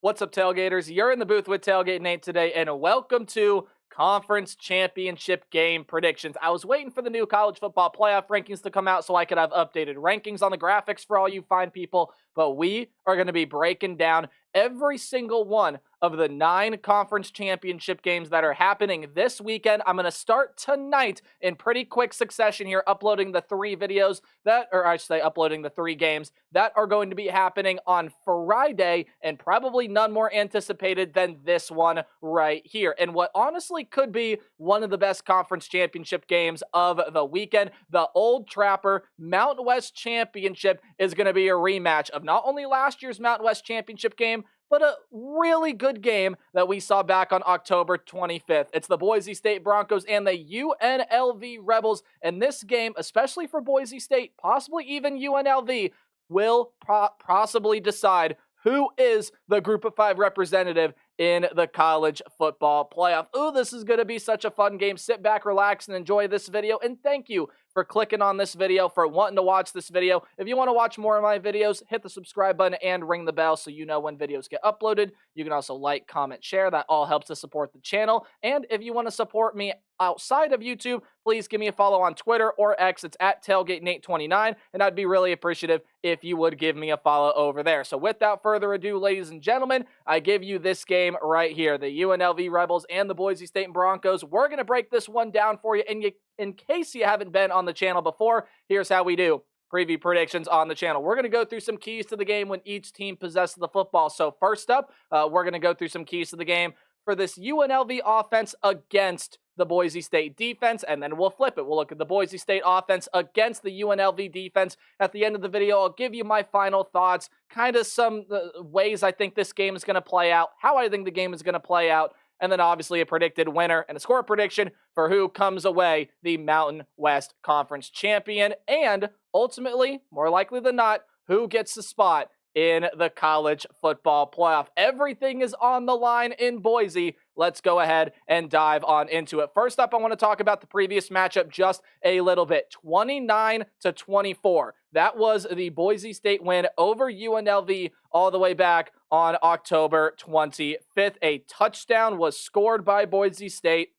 What's up, Tailgaters? You're in the booth with Tailgate Nate today, and welcome to Conference Championship Game Predictions. I was waiting for the new college football playoff rankings to come out so I could have updated rankings on the graphics for all you fine people, but we are going to be breaking down every single one of the 9 conference championship games that are happening this weekend. I'm going to start tonight in pretty quick succession here, uploading the 3 videos uploading the 3 games that are going to be happening on Friday, and probably none more anticipated than this one right here. And what honestly could be one of the best conference championship games of the weekend. The Old Trapper Mountain West Championship is going to be a rematch of not only last year's Mountain West Championship game, but a really good game that we saw back on October 25th. It's the Boise State Broncos and the UNLV Rebels, and this game, especially for Boise State, possibly even UNLV, will possibly decide who is the Group of 5 representative in the college football playoff. Ooh, this is going to be such a fun game. Sit back, relax, and enjoy this video, and thank you for clicking on this video, for wanting to watch this video. If you want to watch more of my videos, hit the subscribe button and ring the bell so you know when videos get uploaded. You can also like, comment, share. That all helps to support the channel. And if you want to support me outside of YouTube, please give me a follow on Twitter or X. It's at TailgateNate29, and I'd be really appreciative if you would give me a follow over there. So without further ado, ladies and gentlemen, I give you this game right here, the UNLV Rebels and the Boise State Broncos. We're going to break this one down for you, and in case you haven't been on the channel before, here's how we do preview predictions on the channel. We're going to go through some keys to the game when each team possesses the football. So first up, we're going to go through some keys to the game for this UNLV offense against the Boise State defense, and then we'll flip it. We'll look at the Boise State offense against the UNLV defense. At the end of the video, I'll give you my final thoughts, kind of some ways I think this game is going to play out, how I think the game is going to play out, and then obviously a predicted winner and a score prediction for who comes away the Mountain West Conference champion, and ultimately, more likely than not, who gets the spot in the college football playoff. Everything is on the line in Boise. Let's go ahead and dive on into it. First up, I want to talk about the previous matchup just a little bit. 29-24. That was the Boise State win over UNLV all the way back on October 25th. A touchdown was scored by Boise State,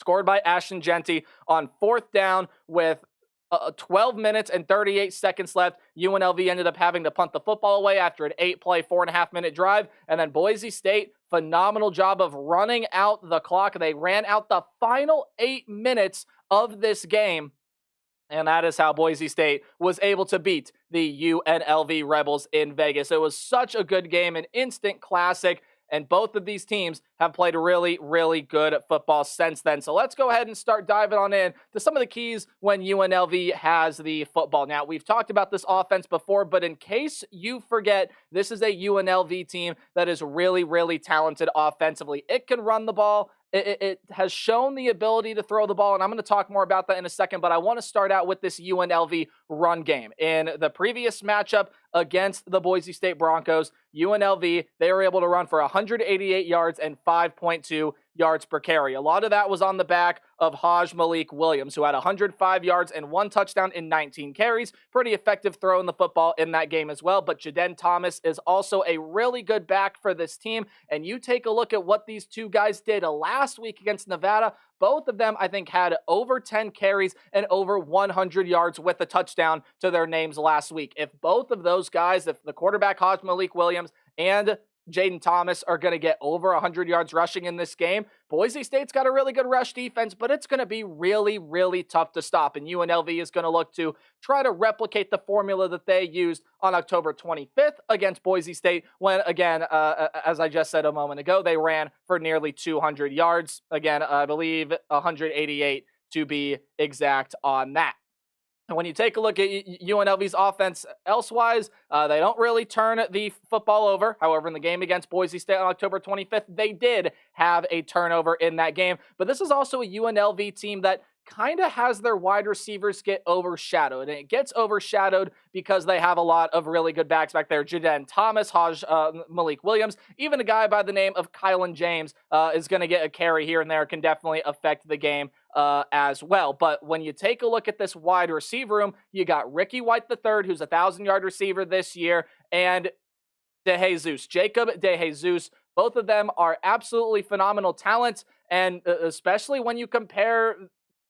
scored by Ashton Genty on 4th down with 12 minutes and 38 seconds left. UNLV ended up having to punt the football away after an 8-play, 4.5-minute drive. And then Boise State, phenomenal job of running out the clock. They ran out the final 8 minutes of this game. And that is how Boise State was able to beat the UNLV Rebels in Vegas. It was such a good game, an instant classic. And both of these teams have played really, really good at football since then. So let's go ahead and start diving on in to some of the keys when UNLV has the football. Now, we've talked about this offense before, but in case you forget, this is a UNLV team that is really, really talented offensively. It can run the ball. It has shown the ability to throw the ball, and I'm going to talk more about that in a second, but I want to start out with this UNLV run game. In the previous matchup against the Boise State Broncos, UNLV, they were able to run for 188 yards and 5.2 yards per carry. A lot of that was on the back of Malik Williams, who had 105 yards and 1 touchdown in 19 carries. Pretty effective throwing the football in that game as well. But Jaden Thomas is also a really good back for this team. And you take a look at what these two guys did last week against Nevada. Both of them, I think, had over 10 carries and over 100 yards with a touchdown to their names last week. If both of those guys, if the quarterback Malik Williams and Jaden Thomas are going to get over 100 yards rushing in this game, Boise State's got a really good rush defense, but it's going to be really, really tough to stop. And UNLV is going to look to try to replicate the formula that they used on October 25th against Boise State when, again, as I just said a moment ago, they ran for nearly 200 yards. Again, I believe 188 to be exact on that. And when you take a look at UNLV's offense elsewise, they don't really turn the football over. However, in the game against Boise State on October 25th, they did have a turnover in that game. But this is also a UNLV team that kind of has their wide receivers get overshadowed. And it gets overshadowed because they have a lot of really good backs back there. Jaden Thomas, Malik Williams, even a guy by the name of Kylan James is going to get a carry here and there, can definitely affect the game as well. But when you take a look at this wide receiver room, you got Ricky White III, who's a 1,000-yard receiver this year, and DeJesus, Jacob DeJesus. Both of them are absolutely phenomenal talents, and especially when you compare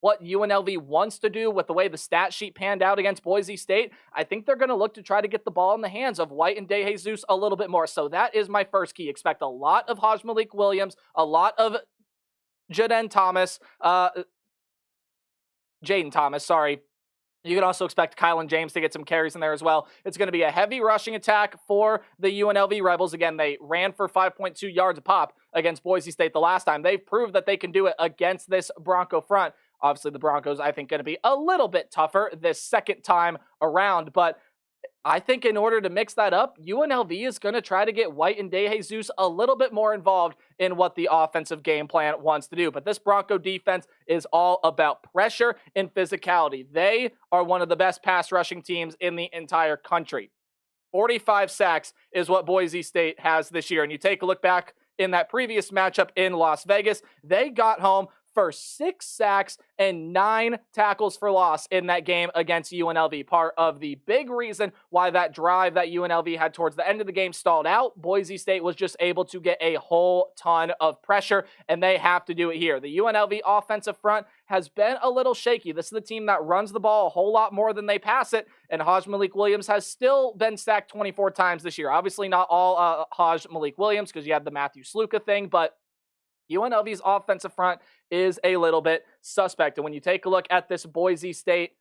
what UNLV wants to do with the way the stat sheet panned out against Boise State, I think they're going to look to try to get the ball in the hands of White and DeJesus a little bit more. So that is my first key. Expect a lot of Haj Malik Williams, a lot of Jaden Thomas, Jaden Thomas, sorry. You can also expect Kylan James to get some carries in there as well. It's going to be a heavy rushing attack for the UNLV Rebels. Again, they ran for 5.2 yards a pop against Boise State the last time. They've proved that they can do it against this Bronco front. Obviously, the Broncos, I think, going to be a little bit tougher this second time around, but I think in order to mix that up, UNLV is going to try to get White and DeJesus a little bit more involved in what the offensive game plan wants to do. But this Bronco defense is all about pressure and physicality. They are one of the best pass rushing teams in the entire country. 45 sacks is what Boise State has this year. And you take a look back in that previous matchup in Las Vegas, they got home for 6 sacks and 9 tackles for loss in that game against UNLV. Part of the big reason why that drive that UNLV had towards the end of the game stalled out, Boise State was just able to get a whole ton of pressure, and they have to do it here. The UNLV offensive front has been a little shaky. This is the team that runs the ball a whole lot more than they pass it, and Haj Malik Williams has still been sacked 24 times this year. Obviously not all Haj Malik Williams because you had the Matthew Sluka thing, but UNLV's offensive front is a little bit suspect. And when you take a look at this Boise State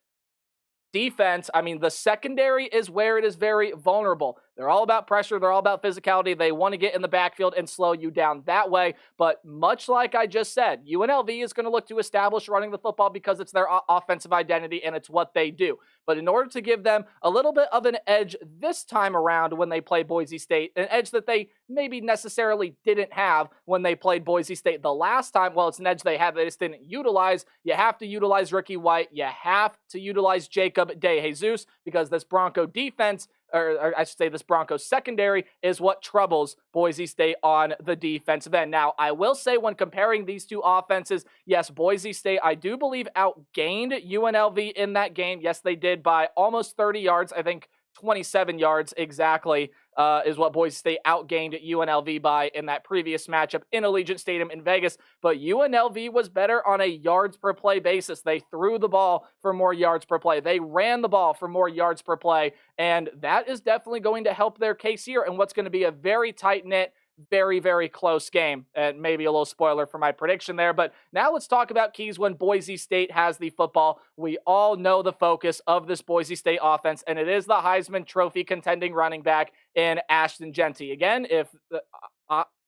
defense, I mean, the secondary is where it is very vulnerable. They're all about pressure. They're all about physicality. They want to get in the backfield and slow you down that way. But much like I just said, UNLV is going to look to establish running the football because it's their offensive identity and it's what they do. But in order to give them a little bit of an edge this time around when they play Boise State, an edge that they maybe necessarily didn't have when they played Boise State the last time, well, it's an edge they had they just didn't utilize. You have to utilize Ricky White. You have to utilize Jacob DeJesus because this Bronco defense, or I should say this Broncos secondary, is what troubles Boise State on the defensive end. Now, I will say when comparing these two offenses, yes, Boise State, I do believe, outgained UNLV in that game. Yes, they did by almost 30 yards. I think 27 yards exactly is what Boise State outgained UNLV by in that previous matchup in Allegiant Stadium in Vegas. But UNLV was better on a yards per play basis. They threw the ball for more yards per play. They ran the ball for more yards per play. And that is definitely going to help their case here in what's going to be a very tight-knit, very, very close game. And maybe a little spoiler for my prediction there. But now let's talk about keys when Boise State has the football. We all know the focus of this Boise State offense, and it is the Heisman Trophy contending running back in Ashton Jeanty. Again, if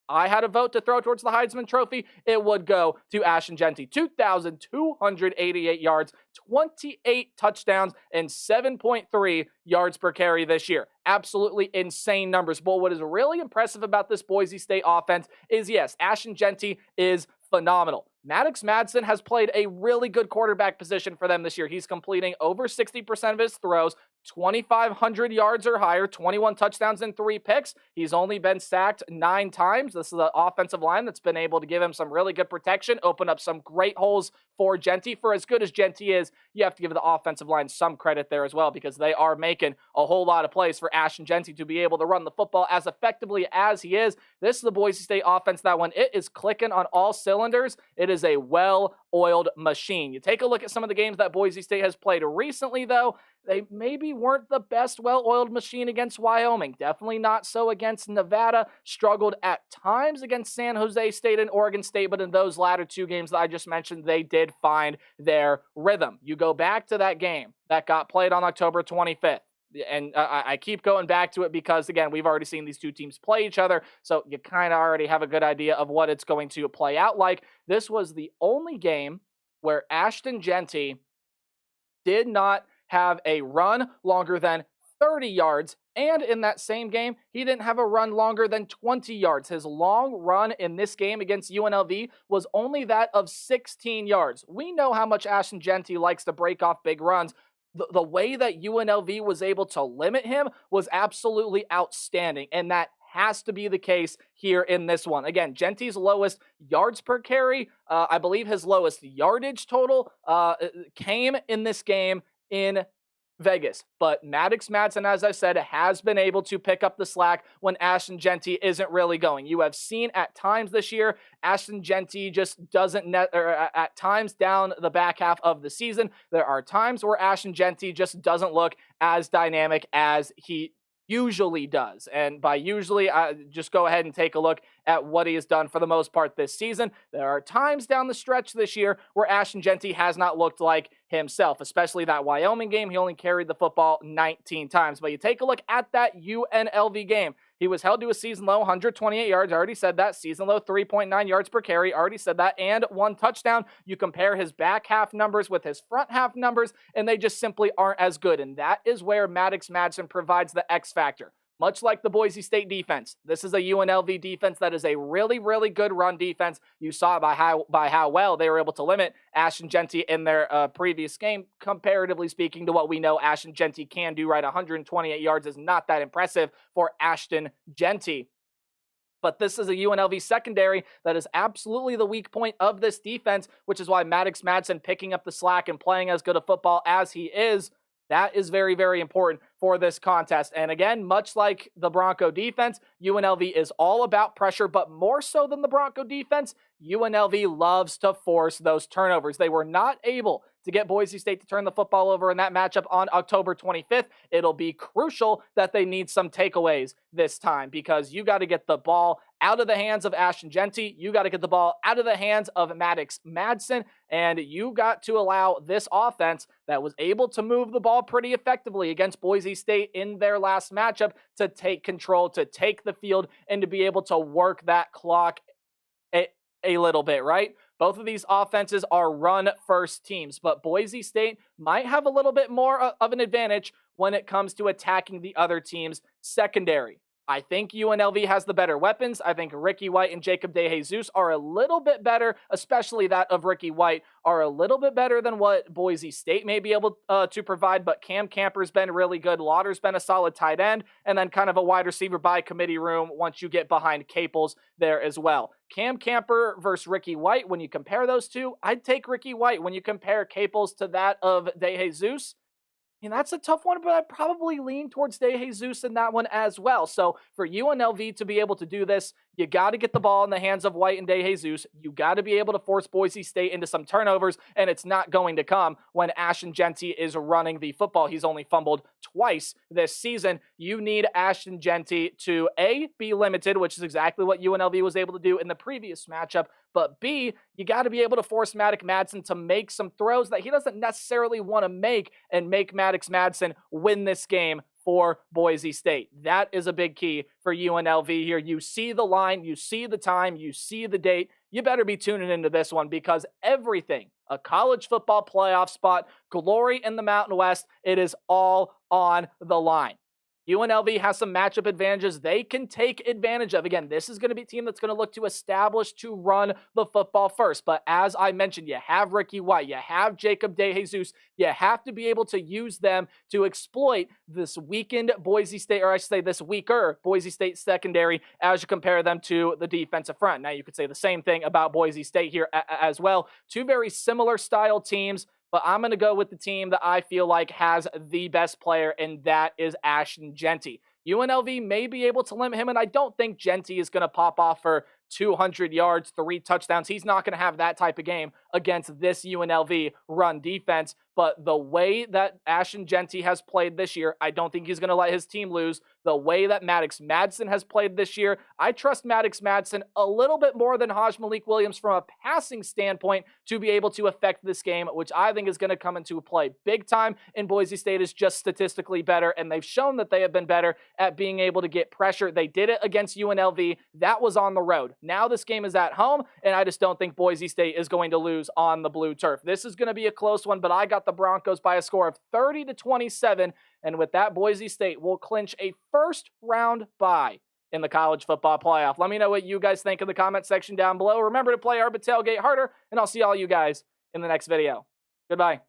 I had a vote to throw towards the Heisman Trophy, it would go to Ashton Jeanty. 2,288 yards, 28 touchdowns, and 7.3 yards per carry this year. Absolutely insane numbers. But what is really impressive about this Boise State offense is, yes, Ashton Jeanty is phenomenal. Maddox Madsen has played a really good quarterback position for them this year. He's completing over 60% of his throws, 2,500 yards or higher, 21 touchdowns and 3 picks. He's only been sacked 9 times. This is the offensive line that's been able to give him some really good protection, open up some great holes for Jeanty. For as good as Jeanty is, you have to give the offensive line some credit there as well because they are making a whole lot of plays for Ashton Jeanty to be able to run the football as effectively as he is. This is the Boise State offense that when it is clicking on all cylinders, it is a well-oiled machine. You take a look at some of the games that Boise State has played recently, though, they maybe weren't the best well-oiled machine against Wyoming. Definitely not so against Nevada. Struggled at times against San Jose State and Oregon State, but in those latter 2 games that I just mentioned, they did find their rhythm. You go back to that game that got played on October 25th. And I keep going back to it because, again, we've already seen these 2 teams play each other, so you kind of already have a good idea of what it's going to play out like. This was the only game where Ashton Jeanty did not have a run longer than 30 yards, and in that same game, he didn't have a run longer than 20 yards. His long run in this game against UNLV was only that of 16 yards. We know how much Ashton Jeanty likes to break off big runs. The way that UNLV was able to limit him was absolutely outstanding, and that has to be the case here in this one. Again, Jeanty's lowest yards per carry, I believe his lowest yardage total came in this game in Vegas. But Maddox Madsen, as I said, has been able to pick up the slack when Ashton Jeanty isn't really going. You have seen at times this year, Ashton Jeanty just doesn't at times down the back half of the season. There are times where Ashton Jeanty just doesn't look as dynamic as he usually does. And by usually, just go ahead and take a look at what he has done for the most part this season. There are times down the stretch this year where Ashton Jeanty has not looked like himself, especially that Wyoming game. He only carried the football 19 times. But you take a look at that UNLV game. He was held to a season low 128 yards. I already said that. Season low 3.9 yards per carry. Already said that. And 1 touchdown. You compare his back half numbers with his front half numbers, and they just simply aren't as good. And that is where Maddox Madsen provides the X factor. Much like the Boise State defense, this is a UNLV defense that is a really, really good run defense. You saw by how well they were able to limit Ashton Jeanty in their previous game, comparatively speaking to what we know Ashton Jeanty can do. Right, 128 yards is not that impressive for Ashton Jeanty. But this is a UNLV secondary that is absolutely the weak point of this defense, which is why Maddox Madsen picking up the slack and playing as good a football as he is, that is very, very important for this contest. And again, much like the Bronco defense, UNLV is all about pressure, but more so than the Bronco defense, UNLV loves to force those turnovers. They were not able to get Boise State to turn the football over in that matchup on October 25th. It'll be crucial that they need some takeaways this time because you got to get the ball out of the hands of Ashton Jeanty. You got to get the ball out of the hands of Maddox Madsen, and you got to allow this offense that was able to move the ball pretty effectively against Boise State in their last matchup to take control, to take the field, and to be able to work that clock a little bit, right? Both of these offenses are run-first teams, but Boise State might have a little bit more of an advantage when it comes to attacking the other team's secondary. I think UNLV has the better weapons. I think Ricky White and Jacob DeJesus are a little bit better, especially that of Ricky White, are a little bit better than what Boise State may be able to provide, but Cam Camper's been really good. Lauder's been a solid tight end, and then kind of a wide receiver by committee room once you get behind Caples there as well. Cam Camper versus Ricky White, when you compare those two, I'd take Ricky White. When you compare Caples to that of DeJesus, and that's a tough one, but I'd probably lean towards DeJesus in that one as well. So for UNLV to be able to do this, you got to get the ball in the hands of White and DeJesus. You got to be able to force Boise State into some turnovers, and it's not going to come when Ashton Jeanty is running the football. He's only fumbled twice this season. You need Ashton Jeanty to, A, be limited, which is exactly what UNLV was able to do in the previous matchup, but B, you got to be able to force Maddox Madsen to make some throws that he doesn't necessarily want to make and make Maddox Madsen win this game for Boise State. That is a big key for UNLV here. You see the line, you see the time, you see the date. You better be tuning into this one because everything, a college football playoff spot, glory in the Mountain West, it is all on the line. UNLV has some matchup advantages they can take advantage of. Again, this is going to be a team that's going to look to establish to run the football first. But as I mentioned, you have Ricky White, you have Jacob DeJesus. You have to be able to use them to exploit this weakened Boise State, or I should say this weaker Boise State secondary as you compare them to the defensive front. Now, you could say the same thing about Boise State here as well. Two very similar style teams. But I'm going to go with the team that I feel like has the best player, and that is Ashton Jeanty. UNLV may be able to limit him, and I don't think Jeanty is going to pop off for 200 yards, 3 touchdowns. He's not going to have that type of game against this UNLV run defense. But the way that Ashton Jeanty has played this year, I don't think he's going to let his team lose. The way that Maddox Madsen has played this year, I trust Maddox Madsen a little bit more than Hajj Malik Williams from a passing standpoint to be able to affect this game, which I think is going to come into play big time. And Boise State is just statistically better, and they've shown that they have been better at being able to get pressure. They did it against UNLV. That was on the road. Now this game is at home, and I just don't think Boise State is going to lose on the blue turf. This is going to be a close one, but I got the Broncos by a score of 30-27, and with that, Boise State will clinch a first-round bye in the college football playoff. Let me know what you guys think in the comment section down below. Remember to play hard but tailgate harder, and I'll see all you guys in the next video. Goodbye.